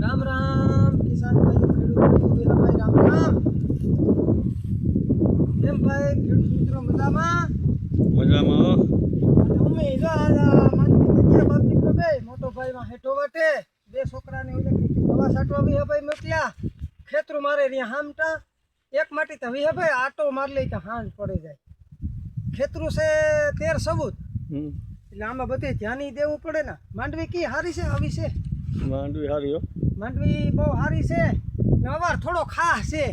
રામ રામ કિસાન ભાઈઓ, ખેડૂત ભાઈઓ, વીરાભાઈ, રામ રામ. કેમ ભાઈ ખેડૂત મિત્રો મજામાં? મજામાં. અમે માનવી બાપ દીકરો બે મોટો ભાઈ માં હેઠો વટે બે છોકરાને ઓલે દવા છાંટવા વીરાભાઈ મોકલ્યા. ખેતરું મારે રહ્યા હામટા એક માટી તો વીરાભાઈ આટો માર લઈ તો હાંજ પડી જાય. ખેતરું છે 13 સબૂત એટલે આમાં બધે ધ્યાન દેવું પડે ને. માંડવી કી હારી છે આવી છે? માંડવી હારી હો. માંડવી બહુ સારી છે ને અવાર થોડો ખાસ છે.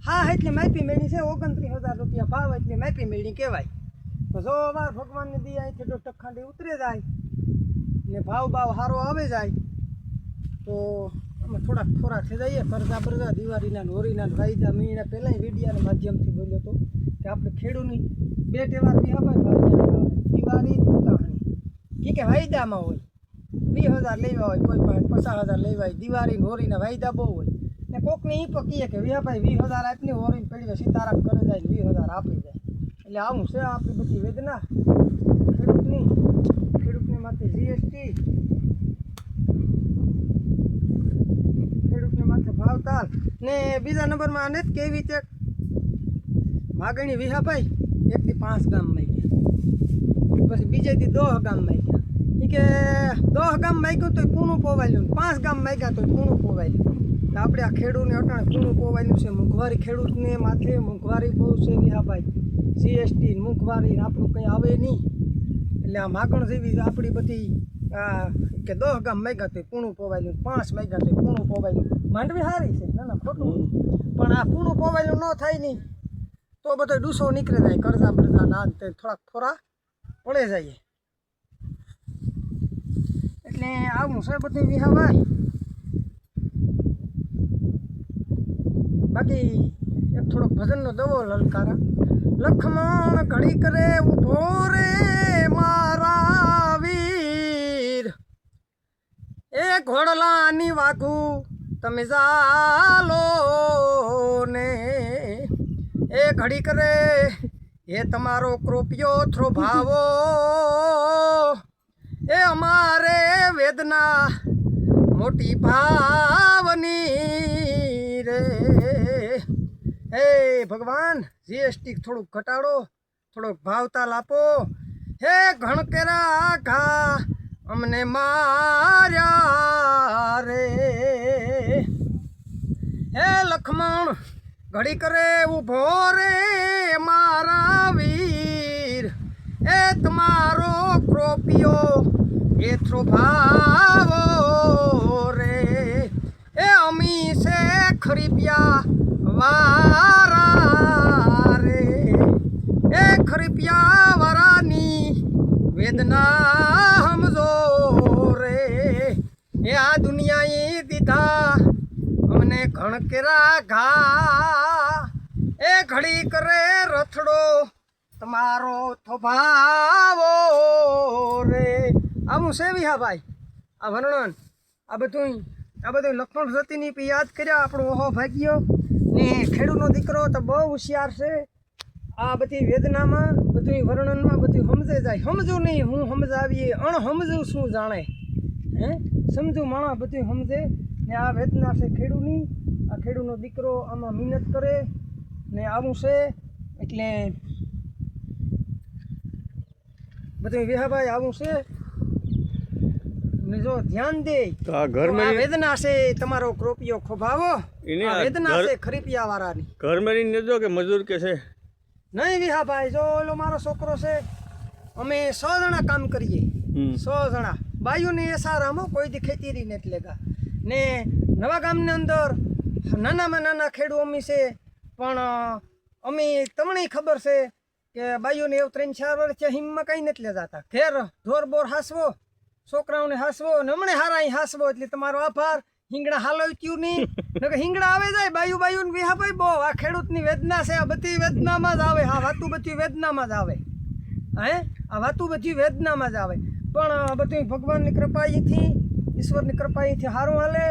હા એટલે માપી મેળી છે 29,000 રૂપિયા ભાવ એટલે માપી મેળી કહેવાય. તો જો અવાર ભગવાનની દી અહીંથી તો ટખાંડી ઉતરે જાય ને ભાવ સારો આવે જાય તો અમે થોડાક ખોરા થઈ જઈએ. કરજા બરજા દિવાળીના હોરીના વાયદા મહિના પહેલાં વિડીયાના માધ્યમથી બોલ્યો હતો કે આપણે ખેડૂની બે તહેવાર વિહાભાઈ ભાઈ દિવાળી ઉત્તરાયણ કે વાયદામાં હોય 20,000 લેવા હોય, કોઈ પાસે 50,000 લેવા હોય. દિવાળી હોરીના વાયદા બહુ હોય ને કોકને એ પકીએ કે વિહાભાઈ 20,000 આપની હોરીને પડી સીતારામ કરે જાય 20,000 આપી જાય. એટલે આવું છે આપણી બધી વેદના ખેડૂતને માથે જીએસટી, ખેડૂતને માથે ભાવતાલ ને બીજા નંબરમાં આને જ કેવી રીતે માગણી વિહાભાઈ 1 થી 5 ગામમાં ગયા, પછી બીજેથી 10 ગામમાં ગયા. એ કે 10 ગામ માગ્યું તો પૂણું પોવાયેલું, 5 ગામ માગ્યા તો પૂણું પોવાયેલું. એટલે આપણે આ ખેડૂતને અટાણે પૂણું પોવાયેલું છે. મોંઘવારી ખેડૂતને માથે મોંઘવારી બહુ છે વિહાભાઈ. જીએસટી મોંઘવારી આપણું કંઈ આવે નહીં. એટલે આ માગણ જેવી આપણી બધી કે 10 ગામ માગ્યા તો પૂણું પોવાયેલું, 5 માગ્યા તો પૂણું પોવાયેલું. માંડવી સારી છે, ના ના ખોટું, પણ આ પૂણું પોવાયેલું ન થાય નહીં તો બધો ડૂસો નીકળી જાય. કરજા બરજા ના તે થોડાક થોડા પડે જાય. એટલે આવું છે બધું વિહાભાઈ. બાકી એક થોડોક ભજનનો દવો લલકારા. લખમણ ઘડી કરે ઉભો રે મારા વીર, એ ઘોડલાની વાઘું તમે ચાલો ને, એ ઘડી કરે એ તમારો કૃપિયો થ્રો ભાવો, એ અમારે વેદના મોટી ભાવની રે. હે ભગવાન જીએસટી થોડુંક ઘટાડો, થોડોક ભાવતાલ આપો. હે ઘણકેરા ઘા અમને માર્યા રે. હે લખમણ ઘડી કરે ઊભો રે મારા વીર, એ તમારો ક્રોપિયો એ થ્રો ભાવો રે. એ અમી છે ખરીપ્યા વારા રે, એ ખરીપ્યા વારાની વેદના સમજો રે. એ આ દુનિયાએ દીધા અમને ઘણકેરા ઘા, એ ઘડી કરે રથડો તમારો થોભાવો રે. આવું છે વિહાભાઈ આ વર્ણન. આ બધું લક્ષ્મણ સતીની પી યાદ કર્યા આપણો ઓહો ભાગ્યો ને. ખેડૂતનો દીકરો તો બહુ હોશિયાર છે. આ બધી વેદનામાં બધું વર્ણનમાં બધું સમજે જાય. સમજવું નહીં હું સમજાવીએ, અણસમજવું શું જાણે. હે સમજવું માણસ બધું સમજે ને. આ વેદના છે ખેડૂતની. આ ખેડૂતનો દીકરો આમાં મહેનત કરે ને આવું છે. એટલે બધું વિહાભાઈ આવું છે ને. જો ધ્યાન દે વેદના છે તમારો ક્રોપિયો ખોભાવો. વેદના છે ખરીપિયા વાળાની. ઘર મેળીને જો કે મજૂર કે છે નહીં વિહાભાઈ. જો ઓલો મારો છોકરો છે, અમે 100 જણા કામ કરીએ, 100 જણા બાયુની એસારામાં કોઈ દી ખેતીરી નથી લેગા ને. નવા ગામની અંદર નાનામાં નાના ખેડૂત અમી છે, પણ અમી તમને ખબર છે કે બાયુને એવું 3-4 વર્ષ હિમમાં કંઈ નથી લેતા હતા. ઘેર ઢોર બોર હાસવો, છોકરાઓને હાસવો ને હમણે હારા હાસવો. એટલે તમારો આભાર. હિંગડા હાલવ્યું નહીં, હિંગડા આવે જાય બાયુ ને વિહાભાઈ. બહુ આ ખેડૂતની વેદના છે. આ બધી વેદનામાં જ આવે. હા વાતું બધી વેદનામાં જ આવે. હે આ વાતું બધી વેદનામાં જ આવે. પણ બધું ભગવાનની કૃપાથી, ઈશ્વરની કૃપાથી સારું હાલે.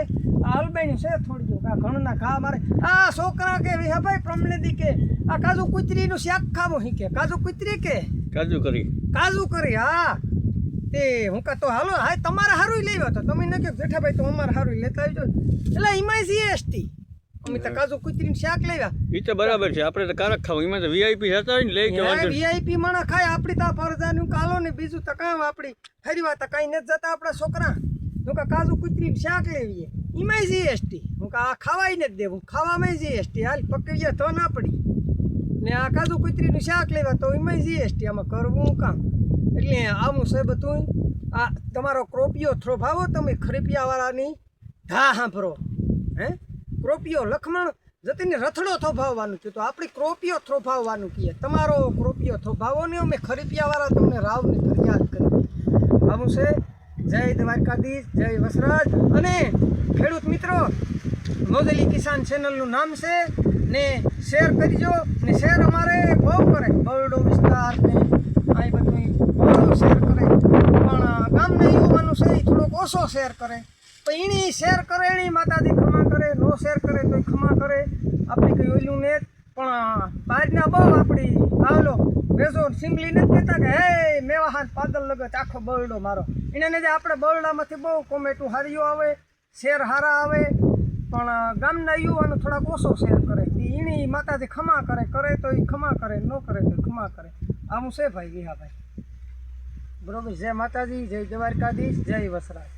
આ હલબાઈનું છે થોડી આ ઘણના ઘા મારે. આ છોકરા કે વિહાભાઈ પ્રમણે દી કે આ કાજુ કુતરીનું શાક ખાવો. હી કે કાજુ કુતરી કે કાજુ કરી. હા તે હું કહતો હાલો હા તમારે સારું લેવા તો તમે ન કહો જેઠાભાઈ તો અમારે સારું લેતા આવજો એટલે એમાં જીએસટી અમે તો કાજુ કુતરીનું શાક લેવા એ તો બરાબર છે આપણે તો કારક ખાવું એમાં તો વીઆઈપી જતા હોય ને લઈ કે વાંધો નહીં. વીઆઈપી માણસ ખાય આપણી તો ફરજાનું કાલો ને બીજું તો કામ આપણી ફરીવા તો કઈ નથી જતા આપણા છોકરા હું કા કાજુ કુતરીનું શાક લેવીએ એમાં જીએસટી હું કા આ ખાવાય નથી દેવું ખાવામાં જીએસટી હાલ પકવીએ તો ના પડી ને આ કાજુ કુતરીનું શાક લેવા તો એમાં જીએસટી આમાં કરવું કામ એટલે આવું છે બધું આ તમારો ક્રોપિયો થ્રોભાવો તમે ખરીપિયાવાળાની ધા સાંભળો હે ક્રોપિયો લખમણ જતીને રથડો થોભાવવાનું કીધું તો આપણી ક્રોપિયો થોભાવવાનું કહીએ તમારો ક્રોપિયો થોભાવો ને અમે ખરીપિયાવાળા તમને રાવની ફરિયાદ કરી આવું છે જય દ્વારકાધીશ જય વસરાજ અને ખેડૂત મિત્રો મોજલી કિસાન ચેનલનું નામ છે ને શેર કરજો ને શેર અમારે બહુ કરે બરડો વિસ્તાર ને આ બધું બહુ શેર કરે પણ ગામના યુવાનો છે એ થોડોક ઓછો શેર કરે તો એની શેર કરે એની માતાજી ખમા કરે નો શેર કરે તો ખમા કરે આપણી કંઈ ઓલું ને પણ બહારના બહુ આપણી આવલો ભેસો સિંગલી નથી કહેતા કે હે મેવા હાથ પાદલ લગત આખો બરડો મારો એને જે આપણે બરડામાંથી બહુ કોમેન્ટો હારીઓ આવે શેર હારા આવે પણ ગામના યુવાનો થોડાક ઓછો શેર કરે એની માતાજી ખમા કરે તો એ ખમા કરે ન કરે તો ખમા કરે આવું છે ભાઈ વિહાભાઈ બરોબર જય માતાજી જય દ્વારકાધીશ જય વસરાજ